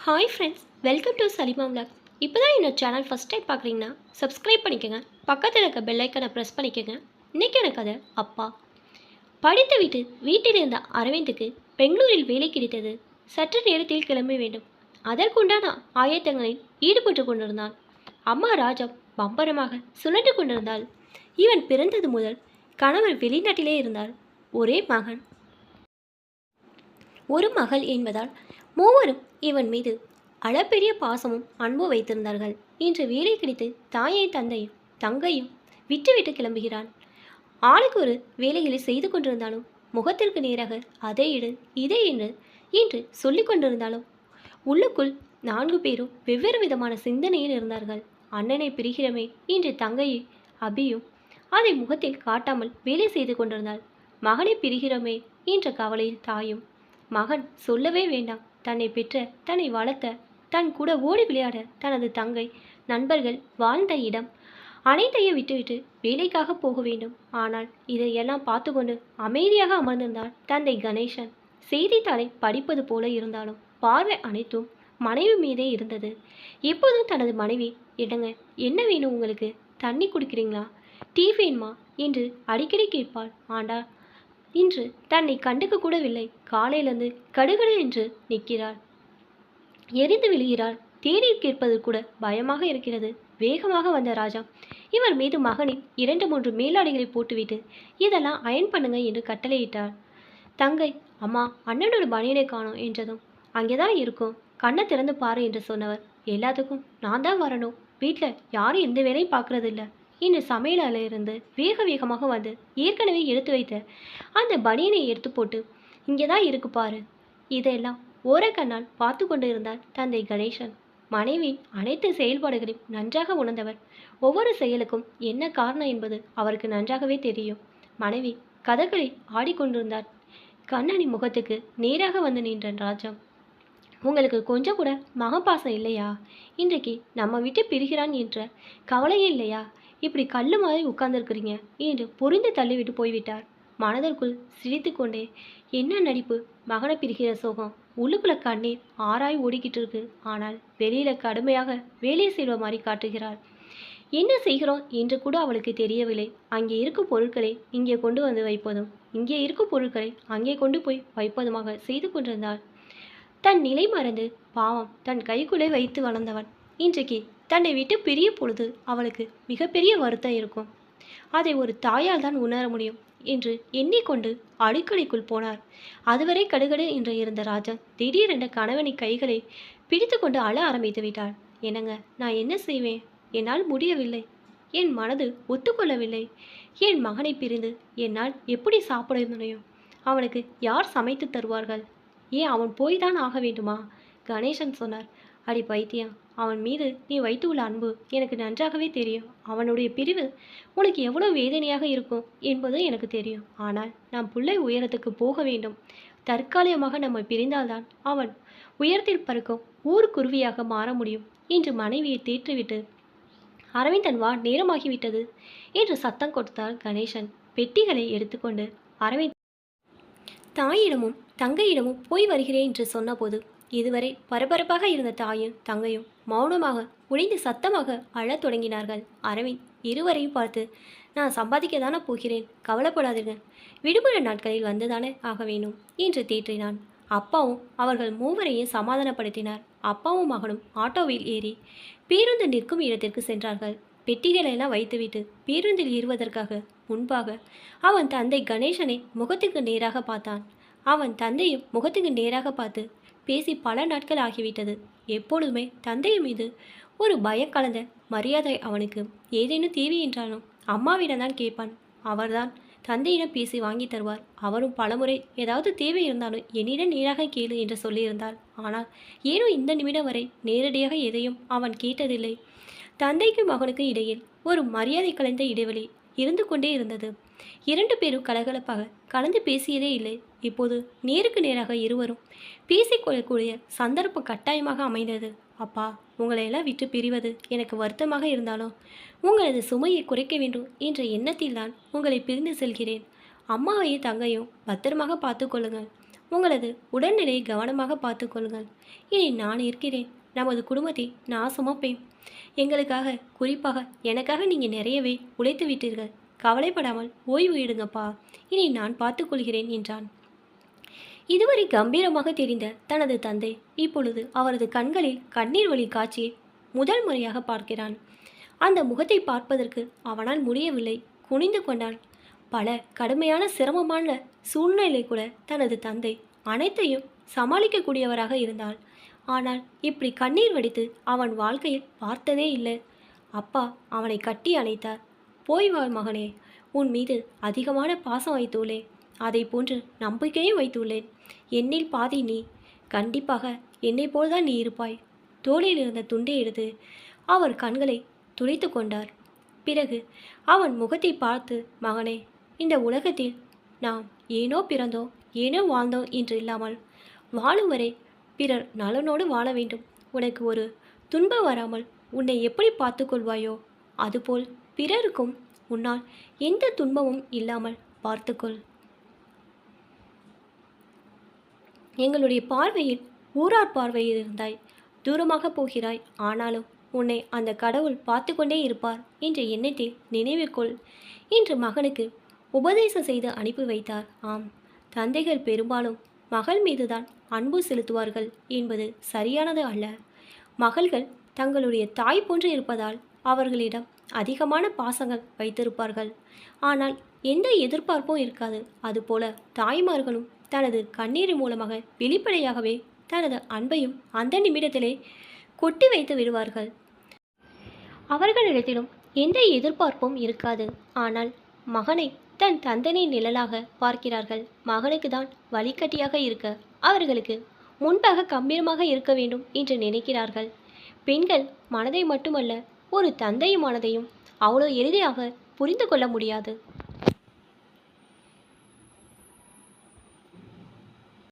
Hi friends, welcome to Salima vlogs. இப்போ தான் என்னோட சேனல் ஃபஸ்ட் டைம் பார்க்குறீங்கன்னா சப்ஸ்கிரைப் பண்ணிக்கோங்க. பக்கத்தில் இருக்க பெல் ஐக்கனை ப்ரெஸ் பண்ணிக்கோங்க. இன்றைக்கான கதை அப்பா. படித்து விட்டு வீட்டில் இருந்த அரவிந்துக்கு பெங்களூரில் வேலை கிடைத்தது. சற்று நேரத்தில் கிளம்ப வேண்டும். அதற்குண்டான ஆயத்தங்களில் ஈடுபட்டு கொண்டிருந்தான். அம்மா ராஜா பம்பரமாக சுழன்று கொண்டிருந்தாள். இவன் பிறந்தது முதல் கணவர் வெளிநாட்டிலே இருந்தார். ஒரே மகன், ஒரு மகள் என்பதால் மூவரும் இவன் மீது அளப்பெரிய பாசமும் அன்பு வைத்திருந்தார்கள். இன்று வேலை கிடைத்து தாயை தந்தையும் தங்கையும் விட்டுவிட்டு கிளம்புகிறான். ஆளுக்கு ஒரு வேலைகளை செய்து கொண்டிருந்தாலும் முகத்திற்கு நேராக அதை இடு இதை என்று சொல்லிக் கொண்டிருந்தாலும் உள்ளுக்குள் 4 பேரும் வெவ்வேறு விதமான சிந்தனையில் இருந்தார்கள். அண்ணனை பிரிகிறமே இன்று தங்கையை அபியும் அதை முகத்தில் காட்டாமல் வேலை செய்து கொண்டிருந்தாள். மகனை பிரிகிறோமே என்ற கவலையில் தாயும். மகன் சொல்லவே வேண்டாம். தன்னை பெற்ற, தன்னை வளர்த்த, தன் கூட ஓடி விளையாட தனது தங்கை, நண்பர்கள் வாழ்ந்த இடம் அனைத்தையும் விட்டுவிட்டு வேலைக்காக போக வேண்டும். ஆனால் இதையெல்லாம் பார்த்து கொண்டு அமைதியாக அமர்ந்திருந்தார் தந்தை கணேசன். செய்தித்தாளை படிப்பது போல இருந்தாலும் பார்வை அனைத்தும் மனைவி மீதே இருந்தது. எப்போதும் தனது மனைவி, இடங்க என்ன வேணும் உங்களுக்கு, தண்ணி குடிக்கிறீங்களா, டீ வேணுமா என்று அடிக்கடி கேட்பாள். ஆண்டாள் இன்று தன்னை கண்டுக்க கூடவில்லை. காலையிலிருந்து கடுகடு என்று நிற்கிறாள், எரிந்து விழுகிறாள். தேநீர் கேட்பது கூட பயமாக இருக்கிறது. வேகமாக வந்த ராஜா இவர் மீது மகனின் 2-3 மேலாடைகளை போட்டுவிட்டு இதெல்லாம் அயன் பண்ணுங்க என்று கட்டளையிட்டார். தங்கை, அம்மா அண்ணனோட பனியனை காணோம் என்றதும், அங்கேதான் இருக்கும், கண்ணை திறந்து பாரு என்று சொன்னவர், எல்லாத்துக்கும் நான் தான் வரணும், வீட்டில் யாரும் எந்த வேலையும் பார்க்கறது இல்லை இன்று சமையலிருந்து வேக வேகமாக வந்து ஏற்கனவே எடுத்து வைத்த அந்த பனியனை எடுத்து போட்டு, இங்கே தான் இருக்கு பாரு. இதெல்லாம் ஓரக்கண்ணால் பார்த்து கொண்டு இருந்தார் தந்தை கணேசன். மனைவியின் அனைத்து செயல்பாடுகளையும் நன்றாக உணர்ந்தவர். ஒவ்வொரு செயலுக்கும் என்ன காரணம் என்பது அவருக்கு நன்றாகவே தெரியும். மனைவி கதகளி ஆடிக்கொண்டிருந்தார். கண்ணனி முகத்துக்கு நேராக வந்து நின்றான் ராஜா. உங்களுக்கு கொஞ்சம் கூட மகபாசம் இல்லையா? இன்றைக்கு நம்ம விட்டு பிரிகிறான் என்ற கவலையே இல்லையா? இப்படி கல்லு மாதிரி உட்கார்ந்துருக்கிறீங்க என்று புரிந்து தள்ளிவிட்டு போய்விட்டார். மனதிற்குள் சிரித்து கொண்டே, என்ன நடிப்பு, மகனை பிரிகிற சோகம், உள்ளுக்குள்ள கண்ணீர் ஆராய் ஓடிக்கிட்டு இருக்கு. ஆனால் வெளியில கடுமையாக வேலை செய்வ மாதிரி காட்டுகிறாள். என்ன செய்கிறோம் என்று கூட அவளுக்கு தெரியவில்லை. அங்கே இருக்கும் பொருட்களை இங்கே கொண்டு வந்து வைப்பதும், இங்கே இருக்கும் பொருட்களை அங்கே கொண்டு போய் வைப்பதுமாக செய்து கொண்டிருந்தாள். தன் நிலை மறந்து பாவம் தன் கைக்குள்ளே வைத்து வளர்ந்தவன் இன்றைக்கு தன்னை விட்டு பிரிய பொழுது அவளுக்கு மிகப்பெரிய வருத்தம் இருக்கும். அதை ஒரு தாயால் தான் உணர முடியும் என்று எண்ணிக்கொண்டு அடுக்கலைக்குள் போனார். அதுவரை கடுகடு என்று இருந்த ராஜா திடீரென்ற கணவனை கைகளை பிடித்து கொண்டு அழ ஆரம்பித்து விட்டார். என்னங்க, நான் என்ன செய்வேன்? என்னால் முடியவில்லை. என் மனது ஒத்துக்கொள்ளவில்லை. என் மகனை பிரிந்து என்னால் எப்படி சாப்பிட முடியும்? அவனுக்கு யார் சமைத்து தருவார்கள்? ஏன் அவன் போய் தான் ஆக வேண்டுமா? கணேசன் சொன்னார். அடி பைத்தியம், அவன் மீது நீ வைத்துள்ள அன்பு எனக்கு நன்றாகவே தெரியும். அவனுடைய பிரிவு உனக்கு எவ்வளோ வேதனையாக இருக்கும் என்பது எனக்கு தெரியும். ஆனால் நாம் பிள்ளை உயரத்துக்கு போக வேண்டும். தற்காலிகமாக நம்ம பிரிந்தால்தான் அவன் உயரத்தில் பறக்கும் ஊர்க்குருவியாக மாற முடியும் என்று மனைவியை தேற்றிவிட்டு, அரவிந்தன் வா, நேரமாகிவிட்டது என்று சத்தம் கொடுத்தார் கணேசன். பெட்டிகளை எடுத்துக்கொண்டு அரவிந்த் தாயிடமும் தங்கையிடமும் போய் வருகிறேன் என்று சொன்னபோது இதுவரை பரபரப்பாக இருந்த தாயும் தங்கையும் மௌனமாக உடைந்து சத்தமாக அழத் தொடங்கினார்கள். அரவிந்த் இருவரையும் பார்த்து, நான் சம்பாதிக்க தானே போகிறேன், கவலைப்படாதீங்க, விடுமுறை நாட்களில் வந்துதானே ஆக வேணும் என்று தேற்றினான். அப்பாவும் அவர்கள் மூவரையும் சமாதானப்படுத்தினார். அப்பாவும் மகனும் ஆட்டோவில் ஏறி பேருந்து நிற்கும் இடத்திற்கு சென்றார்கள். பெட்டிகளெல்லாம் வைத்துவிட்டு பேருந்தில் ஏறுவதற்காக முன்பாக அவன் தந்தை கணேசனை முகத்துக்கு நேராக பார்த்தான். அவன் தந்தையும் முகத்துக்கு நேராக பார்த்து பேசி பல நாட்கள் ஆகிவிட்டது. எப்பொழுதுமே தந்தை மீது ஒரு பயம் கலந்த மரியாதை அவனுக்கு. ஏதேனும் தேவை என்றாலும் அம்மாவிடம்தான் கேட்பான். அவர்தான் தந்தையிடம் பேசி வாங்கி தருவார். அவரும் பலமுறை ஏதாவது தேவை இருந்தாலும் என்னிடம் நேராக கேளு என்று சொல்லியிருந்தாள். ஆனால் ஏனோ இந்த நிமிடம் வரை நேரடியாக எதையும் அவன் கேட்டதில்லை. தந்தைக்கும் மகனுக்கு இடையில் ஒரு மரியாதை கலந்த இடைவெளி இருந்து கொண்டே இருந்தது. 2 பேரும் கலகலப்பாக கலந்து பேசியதே இல்லை. இப்போது நேருக்கு நேராக இருவரும் பேசிக்கொள்ளக்கூடிய சந்தர்ப்பம் கட்டாயமாக அமைந்தது. அப்பா, உங்களையெல்லாம் விட்டு பிரிவது எனக்கு வருத்தமாக இருந்தாலும் உங்களது சுமையை குறைக்க வேண்டும் என்ற எண்ணத்தில்தான் உங்களை பிரிந்து செல்கிறேன். அம்மாவையும் தங்கையும் பத்திரமாக பார்த்து கொள்ளுங்கள். உங்களது உடல்நிலையை கவனமாக பார்த்துக்கொள்ளுங்கள். இனி நான் இருக்கிறேன். நமது குடும்பத்தை நான் சுமப்பேன். எங்களுக்காக, குறிப்பாக எனக்காக நீங்கள் நிறையவே உழைத்து விட்டீர்கள். கவலைப்படாமல் ஓய்வு எடுங்கப்பா. இனி நான் பார்த்துக்கொள்கிறேன் என்றான். இதுவரை கம்பீரமாக தெரிந்த தனது தந்தை இப்பொழுது அவரது கண்களில் கண்ணீர் வழி காட்சியை முதல் முறையாக பார்க்கிறான். அந்த முகத்தை பார்ப்பதற்கு அவனால் முடியவில்லை. குனிந்து கொண்டான். பல கடுமையான சிரமமான சூழ்நிலை கூட தனது தந்தை அனைத்தையும் சமாளிக்கக்கூடியவராக இருந்தால், ஆனால் இப்படி கண்ணீர் வடித்து அவன் வாழ்க்கையில் பார்த்ததே இல்லை. அப்பா அவனை கட்டி அணைத்தார். போய் வா மகனே, உன் மீது அதிகமான பாசம் வைத்துள்ளேன். அதை போன்று நம்பிக்கையும் வைத்துள்ளேன். என்னில் பாதி நீ. கண்டிப்பாக என்னை போல்தான் நீ இருப்பாய். தோளில் இருந்த துண்டை எடுத்து அவர் கண்களை துடைத்து கொண்டார். பிறகு அவன் முகத்தை பார்த்து, மகனே, இந்த உலகத்தில் நாம் ஏனோ பிறந்தோம், ஏனோ வாழ்ந்தோம் என்று இல்லாமல் வாழும் வரை பிறர் நலனோடு வாழ வேண்டும். உனக்கு ஒரு துன்பம் வராமல் உன்னை எப்படி பார்த்து கொள்வாயோ அதுபோல் பிறருக்கும் உன்னால் எந்த துன்பமும் இல்லாமல் பார்த்துக்கொள். எங்களுடைய பார்வையில் ஊரார் பார்வையில் இருந்தாய். தூரமாக போகிறாய். ஆனாலும் உன்னை அந்த கடவுள் பார்த்து கொண்டே இருப்பார் என்ற எண்ணத்தை நினைவிற்கொள் என்று மகனுக்கு உபதேசம் செய்து அனுப்பி வைத்தார். ஆம், தந்தைகள் பெரும்பாலும் மகள் மீதுதான் அன்பு செலுத்துவார்கள் என்பது சரியானது அல்ல. மகள்கள் தங்களுடைய தாய் போன்று இருப்பதால் அவர்களிடம் அதிகமான பாசங்கள் வைத்திருப்பார்கள். ஆனால் எந்த எதிர்பார்ப்பும் இருக்காது. அதுபோல தாய்மார்களும் தனது கண்ணீரின் மூலமாக வெளிப்படையாகவே தனது அன்பையும் அந்த நிமிடத்திலே கொட்டி வைத்து விடுவார்கள். அவர்களிடத்திலும் எந்த எதிர்பார்ப்பும் இருக்காது. ஆனால் மகனை தன் தந்தனின் நிழலாக பார்க்கிறார்கள். மகனுக்கு தான் வழிகட்டியாக இருக்க அவர்களுக்கு முன்பாக கம்பீரமாக இருக்க வேண்டும் என்று நினைக்கிறார்கள். பெண்கள் மனதை மட்டுமல்ல, ஒரு தந்தையின் மனதையும் அவ்வளோ எளிதாக புரிந்து கொள்ள முடியாது.